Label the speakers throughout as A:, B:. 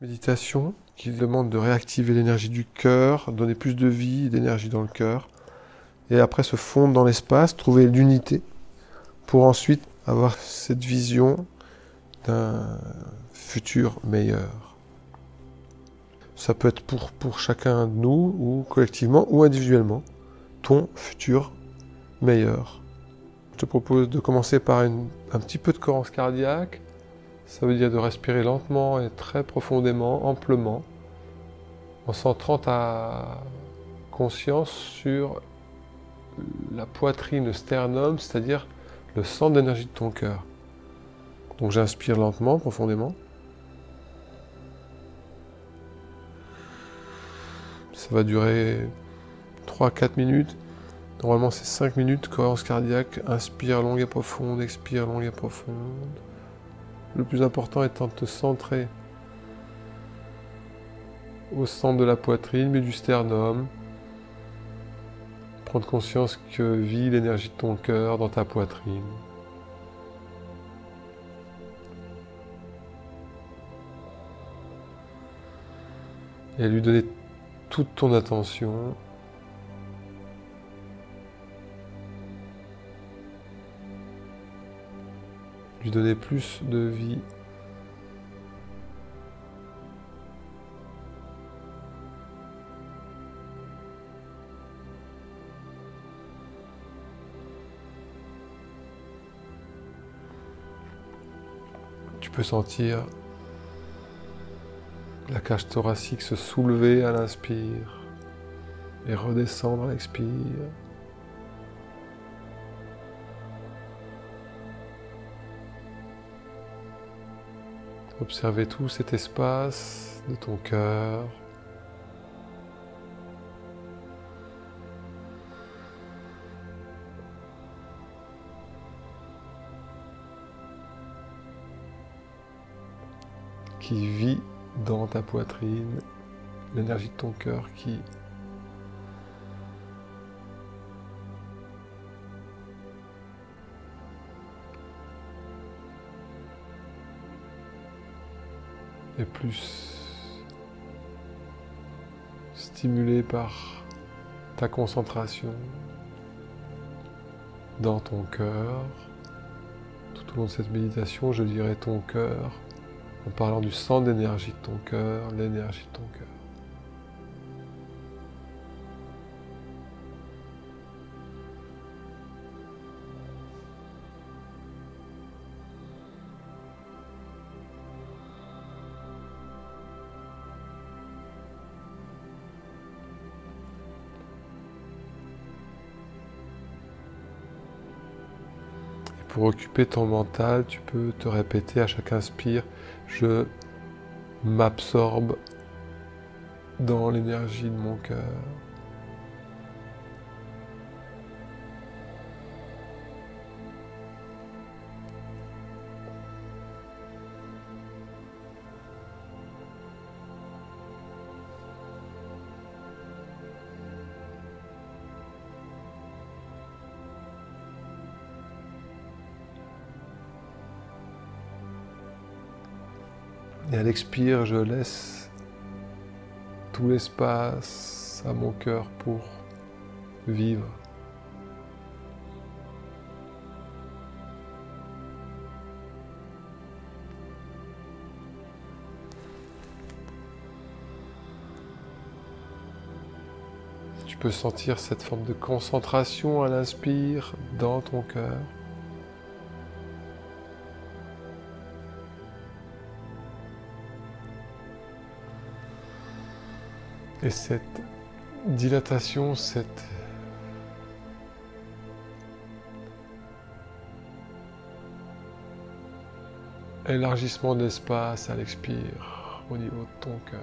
A: Méditation qui demande de réactiver l'énergie du cœur, donner plus de vie et d'énergie dans le cœur, et après se fondre dans l'espace, trouver l'unité, pour ensuite avoir cette vision d'un futur meilleur. Ça peut être pour chacun de nous, ou collectivement, ou individuellement, ton futur meilleur. Je te propose de commencer par un petit peu de cohérence cardiaque. Ça veut dire de respirer lentement et très profondément, amplement, en centrant ta conscience sur la poitrine, le sternum, c'est-à-dire le centre d'énergie de ton cœur. Donc j'inspire lentement, profondément. Ça va durer 3-4 minutes. Normalement c'est 5 minutes, cohérence cardiaque. Inspire longue et profonde, expire longue et profonde. Le plus important étant de te centrer au centre de la poitrine, mais du sternum. Prendre conscience que vit l'énergie de ton cœur dans ta poitrine. Et lui donner toute ton attention. Lui donner plus de vie. Tu peux sentir la cage thoracique se soulever à l'inspire et redescendre à l'expire. Observez tout cet espace de ton cœur. Qui vit dans ta poitrine, l'énergie de ton cœur qui est plus stimulée par ta concentration dans ton cœur. Tout au long de cette méditation, je dirai ton cœur en parlant du centre d'énergie de ton cœur, l'énergie de ton cœur. Pour occuper ton mental, tu peux te répéter à chaque inspire, je m'absorbe dans l'énergie de mon cœur. Et à l'expire, je laisse tout l'espace à mon cœur pour vivre. Tu peux sentir cette forme de concentration à l'inspire dans ton cœur. Et cette dilatation, cet élargissement de l'espace à l'expire au niveau de ton cœur.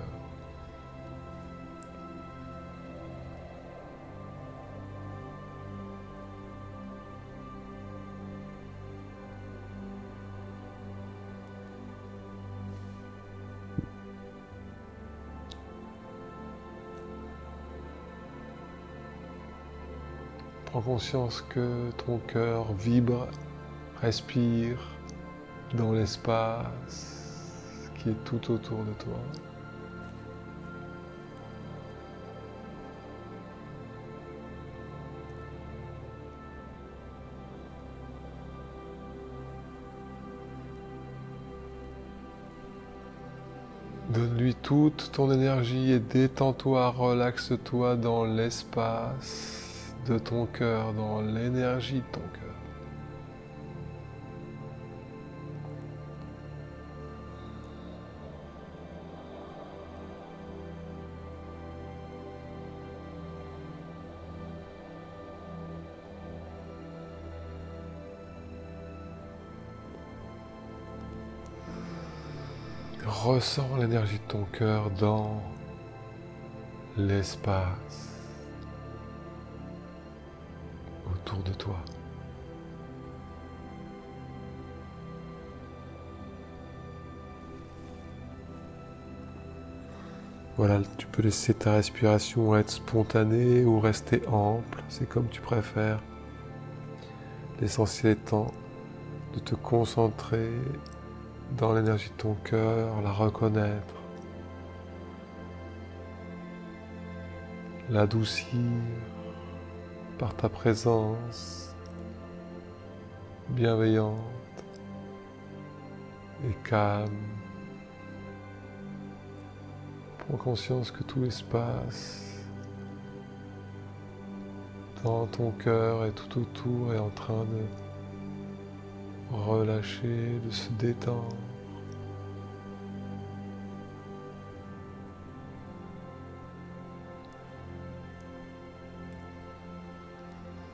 A: Prends conscience que ton cœur vibre, respire dans l'espace qui est tout autour de toi. Donne-lui toute ton énergie et détends-toi, relaxe-toi dans l'espace de ton cœur, dans l'énergie de ton cœur. Ressens l'énergie de ton cœur dans l'espace autour de toi. Voilà, tu peux laisser ta respiration être spontanée ou rester ample, c'est comme tu préfères. L'essentiel étant de te concentrer dans l'énergie de ton cœur, la reconnaître, l'adoucir par ta présence bienveillante et calme. Prends conscience que tout l'espace dans ton cœur et tout autour est en train de relâcher, de se détendre.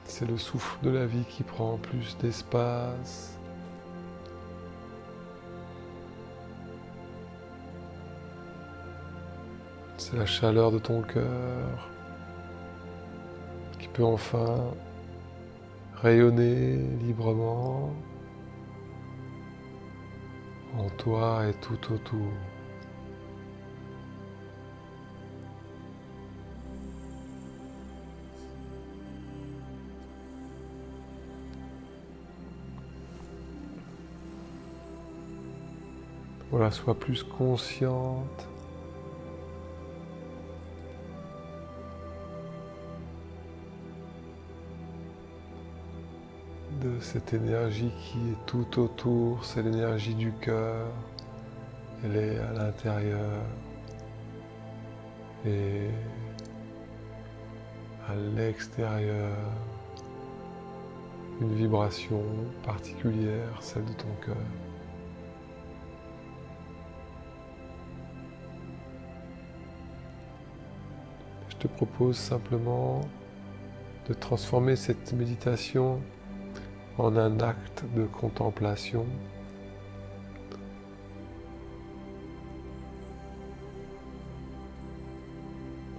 A: C'est le souffle de la vie qui prend plus d'espace. C'est la chaleur de ton cœur qui peut enfin rayonner librement en toi et tout autour. Voilà, sois plus consciente de cette énergie qui est tout autour, c'est l'énergie du cœur, elle est à l'intérieur et à l'extérieur, une vibration particulière, celle de ton cœur. Je te propose simplement de transformer cette méditation en un acte de contemplation.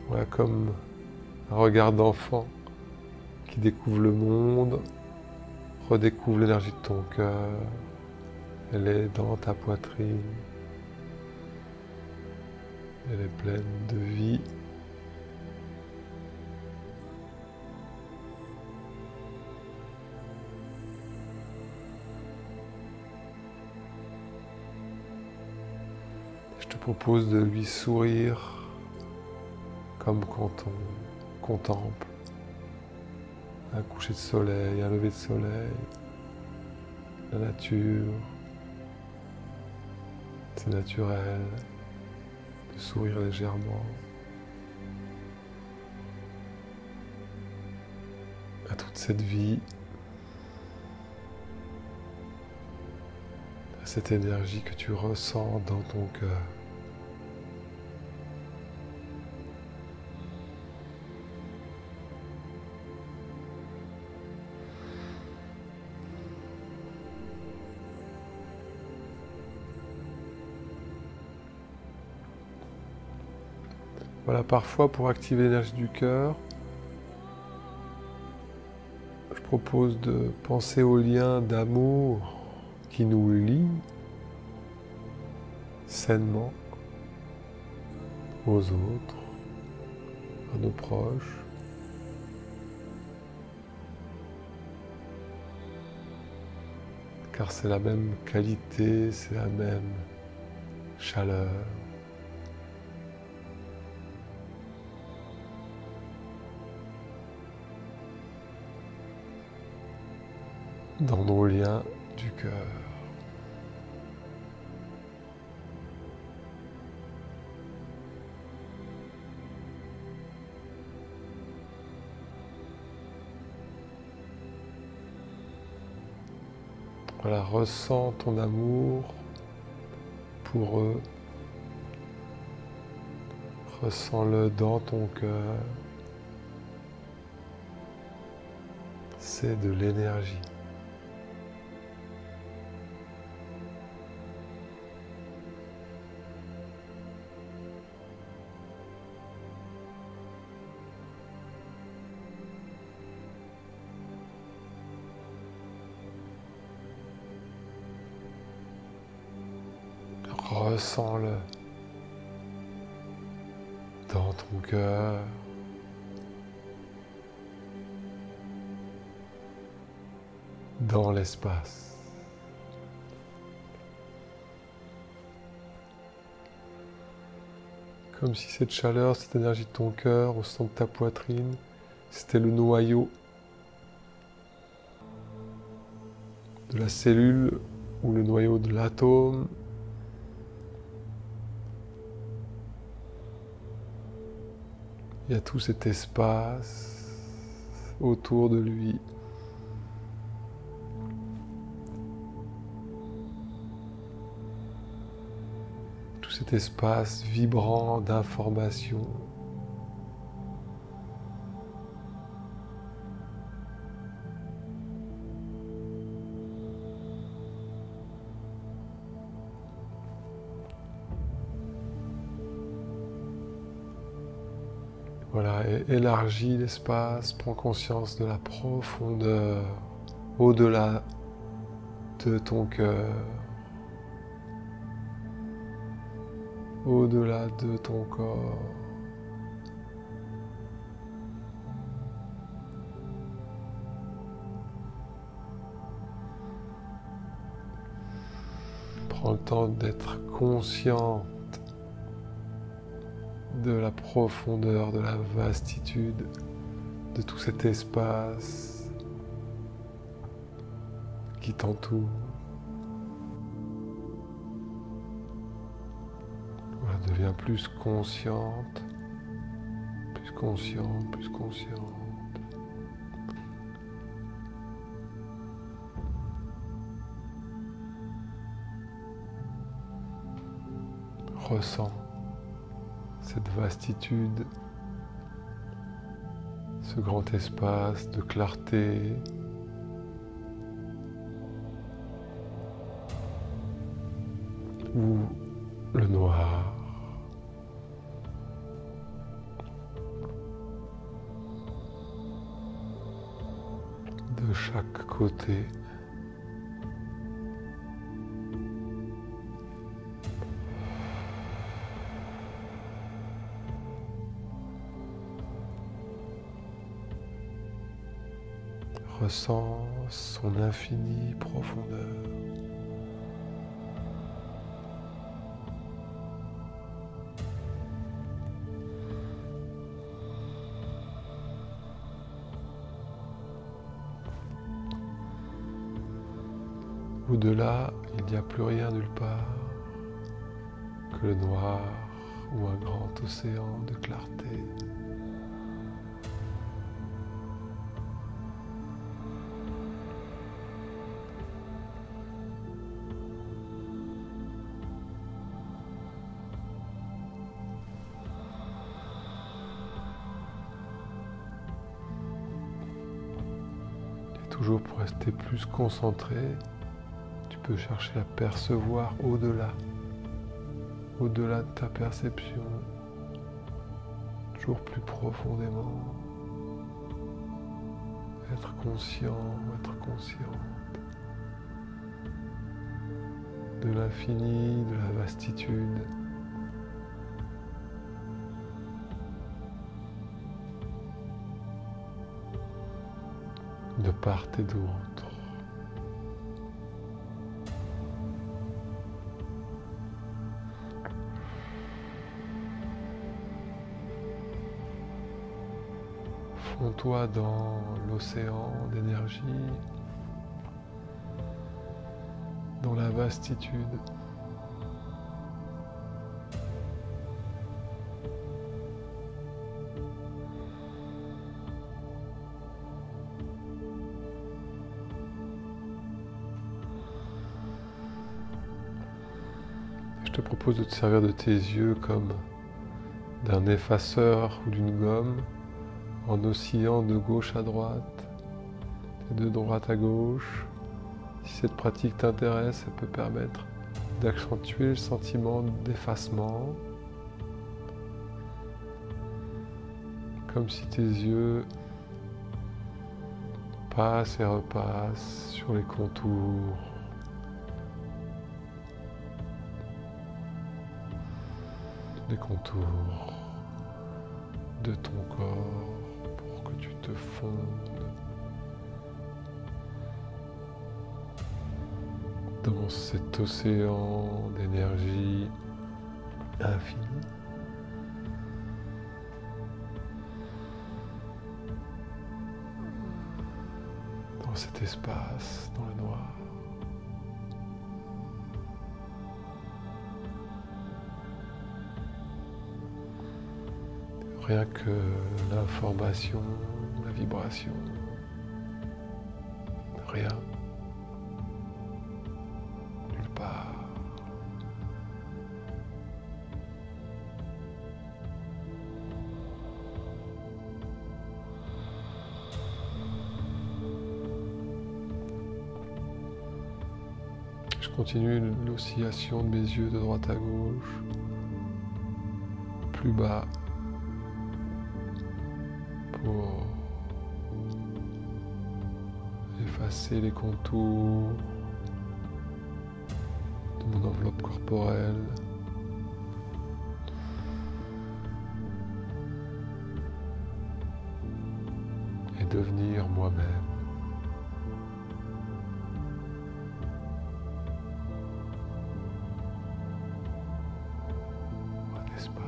A: Voilà, comme un regard d'enfant qui découvre le monde, redécouvre l'énergie de ton cœur. Elle est dans ta poitrine. Elle est pleine de vie. Je te propose de lui sourire comme quand on contemple un coucher de soleil, un lever de soleil, la nature. C'est naturel de sourire légèrement à toute cette vie, à cette énergie que tu ressens dans ton cœur. Voilà, parfois pour activer l'énergie du cœur, je propose de penser au lien d'amour qui nous lie sainement aux autres, à nos proches. Car c'est la même qualité, c'est la même chaleur. Dans nos liens du cœur. Voilà, ressens ton amour pour eux. Ressens-le dans ton cœur. C'est de l'énergie. Ressens-le dans ton cœur. Dans l'espace. Comme si cette chaleur, cette énergie de ton cœur au centre de ta poitrine, c'était le noyau de la cellule ou le noyau de l'atome. Il y a tout cet espace autour de lui. Tout cet espace vibrant d'informations. Voilà, et élargis l'espace, prends conscience de la profondeur au-delà de ton cœur, au-delà de ton corps. Prends le temps d'être conscient de la profondeur, de la vastitude, de tout cet espace qui t'entoure. Voilà, deviens plus consciente, plus conscient, plus consciente. Ressens cette vastitude, ce grand espace de clarté, ou le noir. De chaque côté. Ressens son infinie profondeur. Au-delà, il n'y a plus rien nulle part que le noir ou un grand océan de clarté. Et toujours pour rester plus concentré, tu peux chercher à percevoir au-delà de ta perception, toujours plus profondément, être conscient, être consciente de l'infini, de la vastitude, de part et d'autre. Fonds-toi dans l'océan d'énergie, dans la vastitude. Je te propose de te servir de tes yeux comme d'un effaceur ou d'une gomme, en oscillant de gauche à droite et de droite à gauche. Si cette pratique t'intéresse, elle peut permettre d'accentuer le sentiment d'effacement, comme si tes yeux passent et repassent sur les contours de ton corps pour que tu te fondes dans cet océan d'énergie infinie. Dans cet espace, dans le noir. Rien que l'information, la vibration, rien, nulle part. Je continue l'oscillation de mes yeux de droite à gauche, plus bas, pour effacer les contours de mon enveloppe corporelle. Et devenir moi-même. Un espace.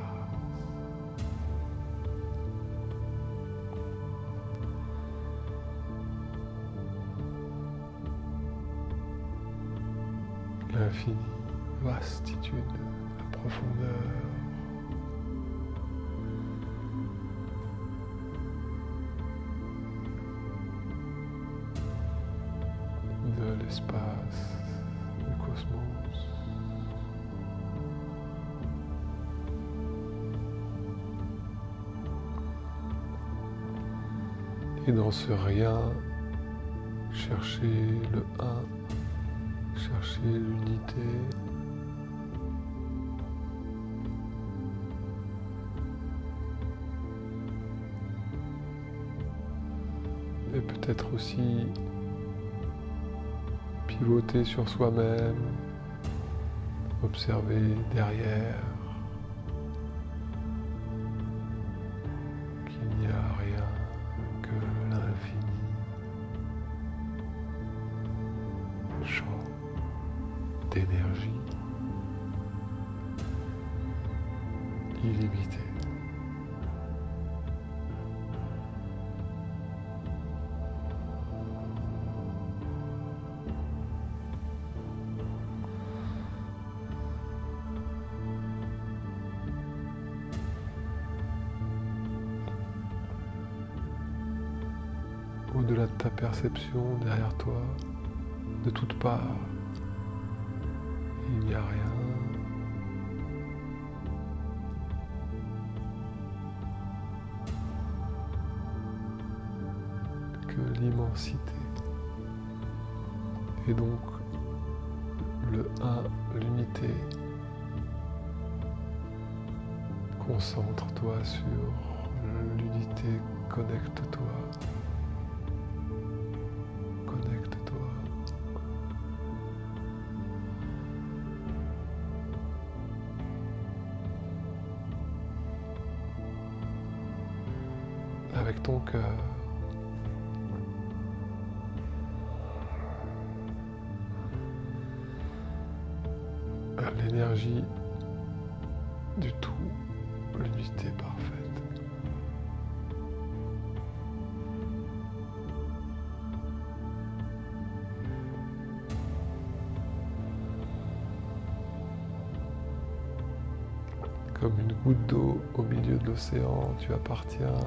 A: L'infini, vastitude, la profondeur. De l'espace, du cosmos. Et dans ce rien, chercher le un. Chercher l'unité, et peut-être aussi pivoter sur soi-même, observer derrière qu'il n'y a rien que l'infini, champ d'énergie illimitée. Au-delà de ta perception, derrière toi, de toutes parts, il n'y a rien. Que l'immensité. Et donc, le un, l'unité. Concentre-toi sur l'unité, connecte-toi. Connecte-toi. Avec ton cœur. L'énergie du tout, l'unité parfaite. Comme une goutte d'eau au milieu de l'océan, tu appartiens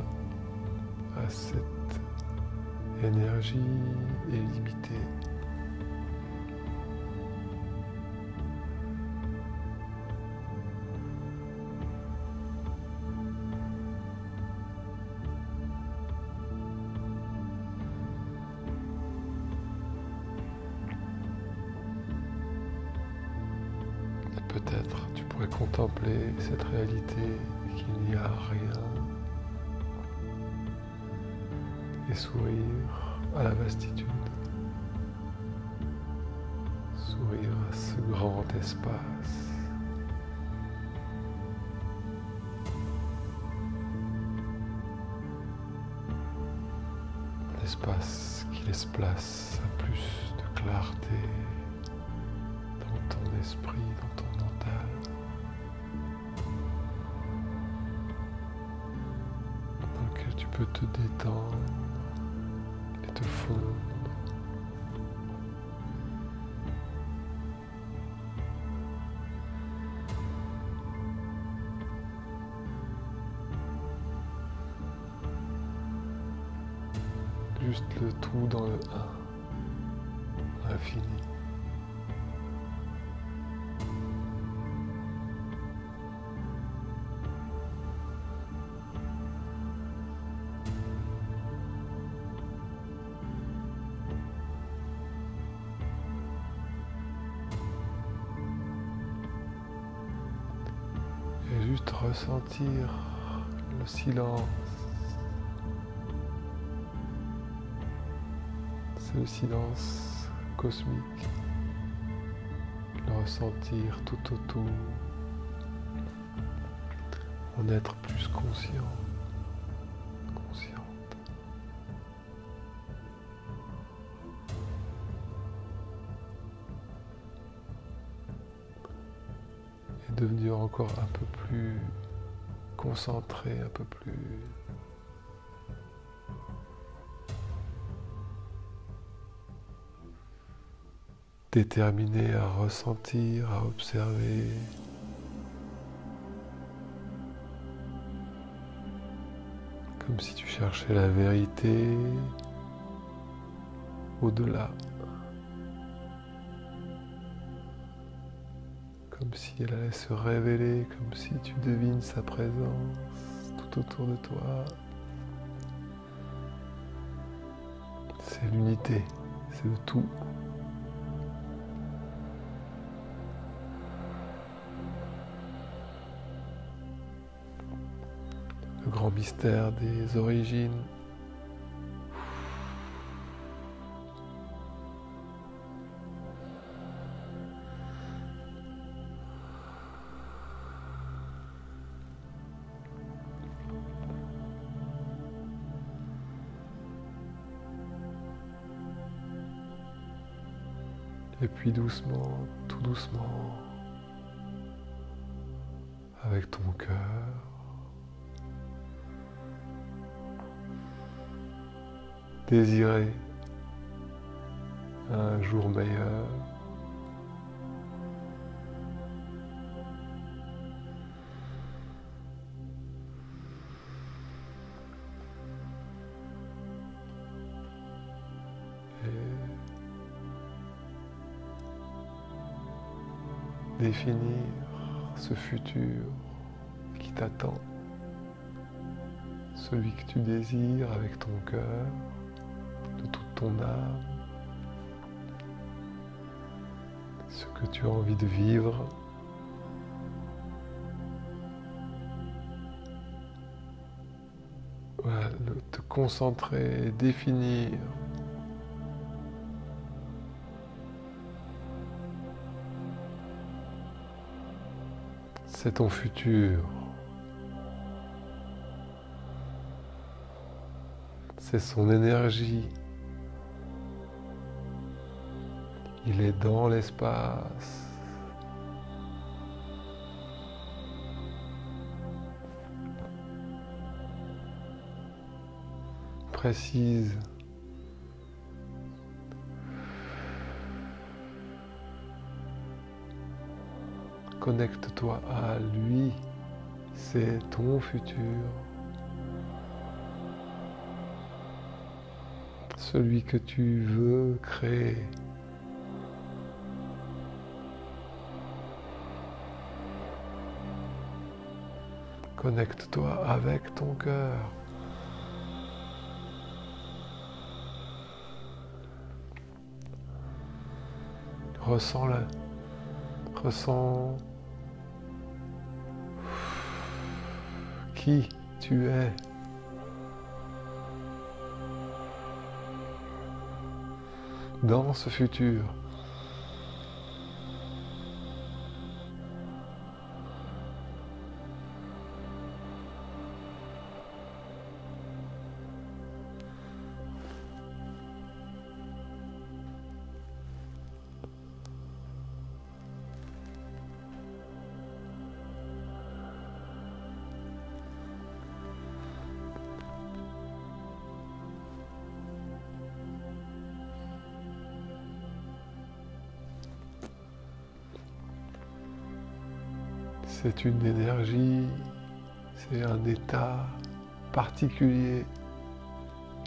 A: à cette énergie illimitée. Peut-être tu pourrais contempler cette réalité qu'il n'y a rien et sourire à la vastitude, sourire à ce grand espace. L'espace qui laisse place à plus de clarté dans ton esprit, dans ton mental. Dans lequel tu peux te détendre et te fondre. Juste le tout dans le 1, l'infini. Et juste ressentir le silence. C'est le silence cosmique, le ressentir tout autour, en être plus conscient, consciente. Et devenir encore un peu plus concentré, un peu plus déterminé à ressentir, à observer. Comme si tu cherchais la vérité au-delà. Comme si elle allait se révéler, comme si tu devines sa présence tout autour de toi. C'est l'unité, c'est le tout. Le grand mystère des origines. Et puis doucement, tout doucement, avec ton cœur, désirer un jour meilleur. Et définir ce futur qui t'attend, celui que tu désires avec ton cœur, de toute ton âme, ce que tu as envie de vivre. Voilà, te concentrer et définir c'est ton futur. C'est son énergie. Il est dans l'espace. Précise. Connecte-toi à lui, C'est ton futur, celui que tu veux créer. Connecte-toi avec ton cœur. Ressens-le. Ressens qui tu es. Dans ce futur. C'est une énergie, c'est un état particulier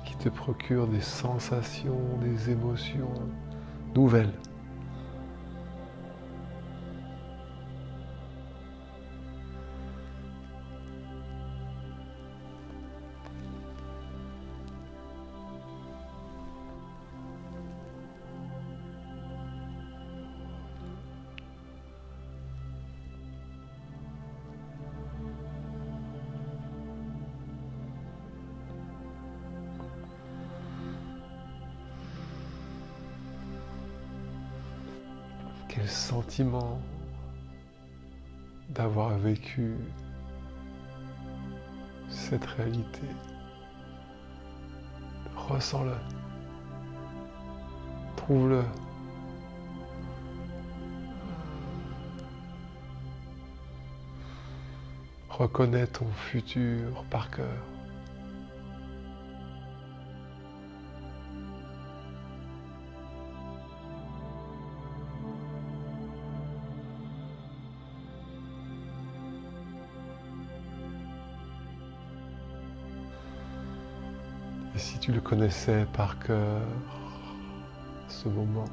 A: qui te procure des sensations, des émotions nouvelles. Quel sentiment d'avoir vécu cette réalité. Ressens-le. Trouve-le. Reconnais ton futur par cœur. Et si tu le connaissais par cœur, ce moment,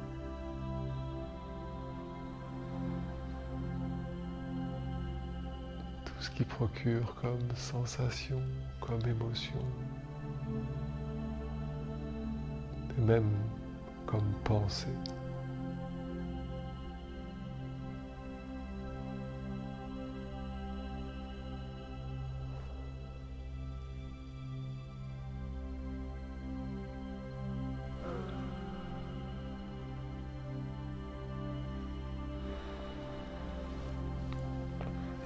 A: tout ce qui procure comme sensation, comme émotion, et même comme pensée.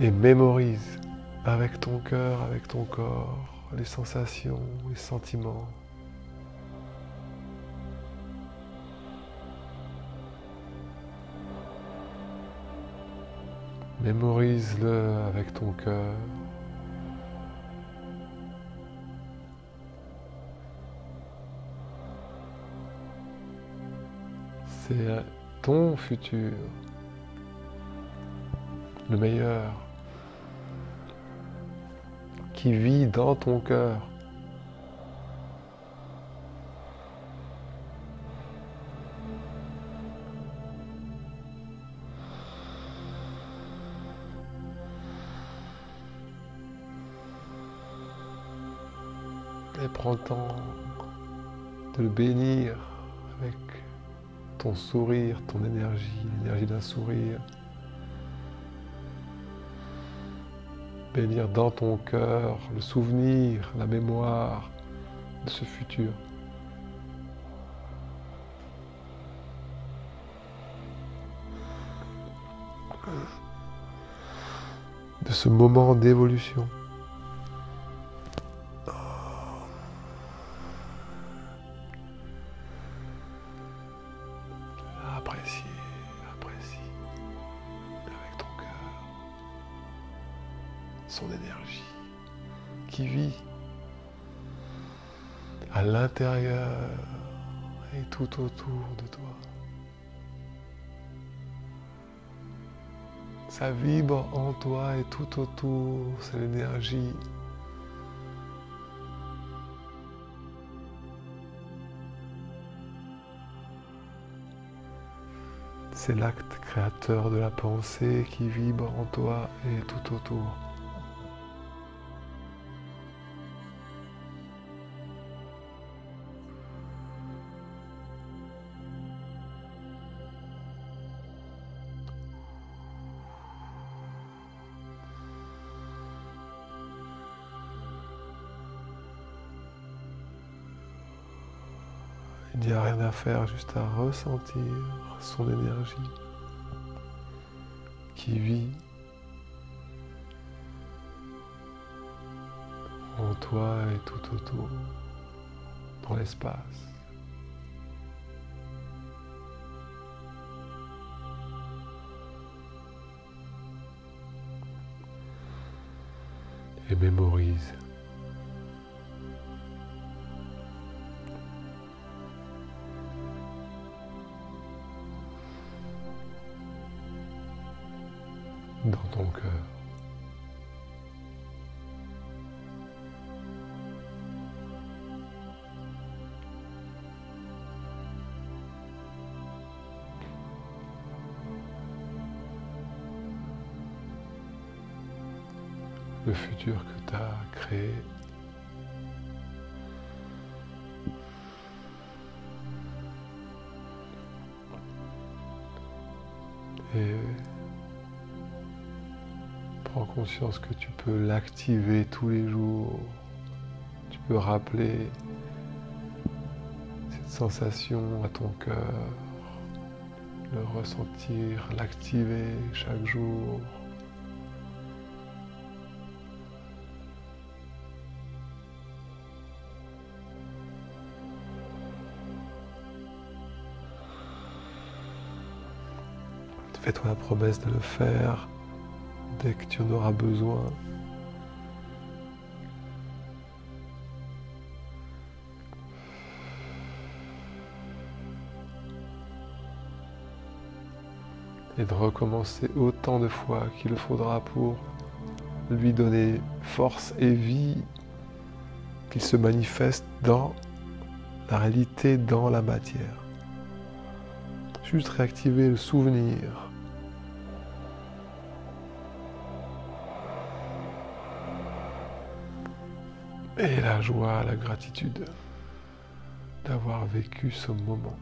A: Et mémorise avec ton cœur, avec ton corps, les sensations, les sentiments. Mémorise-le avec ton cœur. C'est ton futur, le meilleur, qui vit dans ton cœur. Et prends le temps de le bénir avec ton sourire, ton énergie, l'énergie d'un sourire. Bénir dans ton cœur le souvenir, la mémoire de ce futur. De ce moment d'évolution. Apprécie avec ton cœur son énergie qui vit à l'intérieur et tout autour de toi. Ça vibre en toi et tout autour, c'est l'énergie. C'est l'acte créateur de la pensée qui vibre en toi et tout autour. Il n'y a rien à faire, juste à ressentir son énergie qui vit en toi et tout autour, dans l'espace. Et mémorise. Dans ton cœur. Le futur que tu as créé. Et prends conscience que tu peux l'activer tous les jours. Tu peux rappeler cette sensation à ton cœur, le ressentir, l'activer chaque jour. Fais-toi la promesse de le faire dès que tu en auras besoin. Et de recommencer autant de fois qu'il le faudra pour lui donner force et vie, qu'il se manifeste dans la réalité, dans la matière. Juste réactiver le souvenir. Et la joie, la gratitude d'avoir vécu ce moment.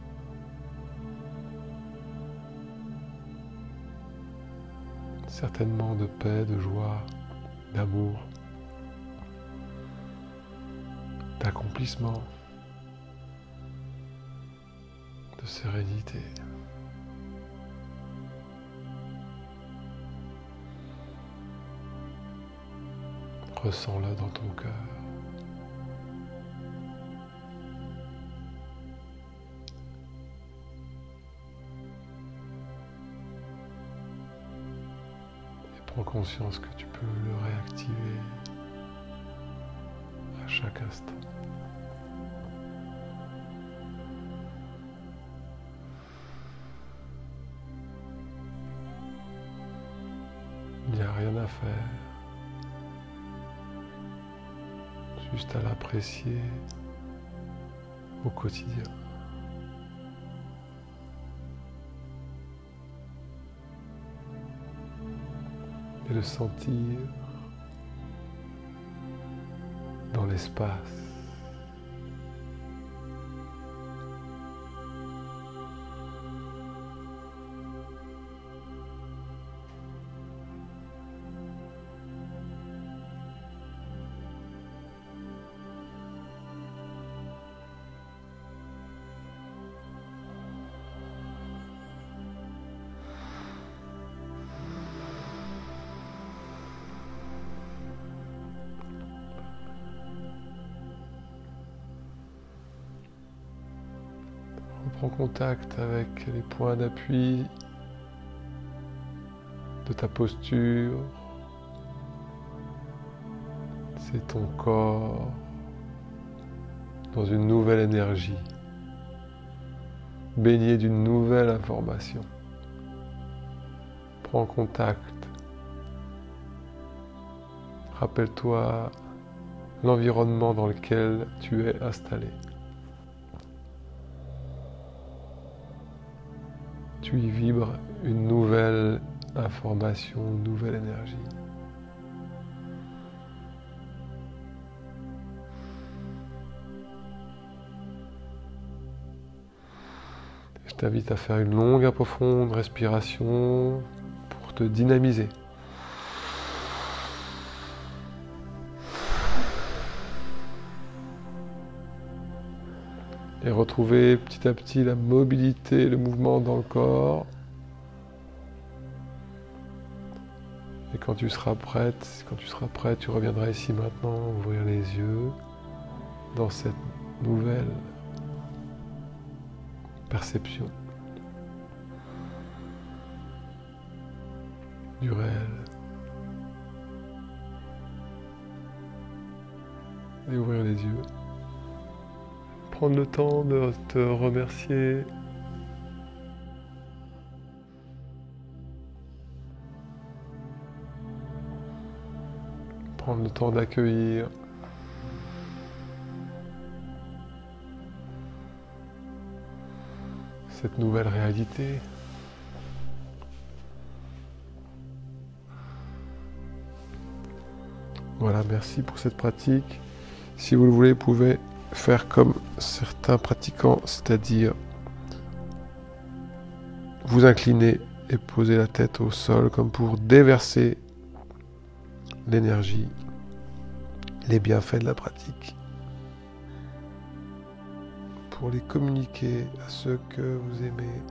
A: Certainement de paix, de joie, d'amour, d'accomplissement, de sérénité. Ressens-le dans ton cœur. Prends conscience que tu peux le réactiver à chaque instant. Il n'y a rien à faire, juste à l'apprécier au quotidien. Et le sentir dans l'espace. Prends contact avec les points d'appui de ta posture. C'est ton corps dans une nouvelle énergie, baigné d'une nouvelle information. Prends contact Rappelle-toi l'environnement dans lequel tu es installé. Tu y vibres une nouvelle information, une nouvelle énergie. Je t'invite à faire une longue et profonde respiration pour te dynamiser. Et retrouver petit à petit la mobilité, le mouvement dans le corps. Et quand tu seras prête, tu reviendras ici maintenant, ouvrir les yeux dans cette nouvelle perception du réel. Et ouvrir les yeux. Prendre le temps de te remercier. Prendre le temps d'accueillir. Cette nouvelle réalité. Voilà, merci pour cette pratique. Si vous le voulez, vous pouvez faire comme certains pratiquants, c'est-à-dire vous incliner et poser la tête au sol comme pour déverser l'énergie, les bienfaits de la pratique, pour les communiquer à ceux que vous aimez.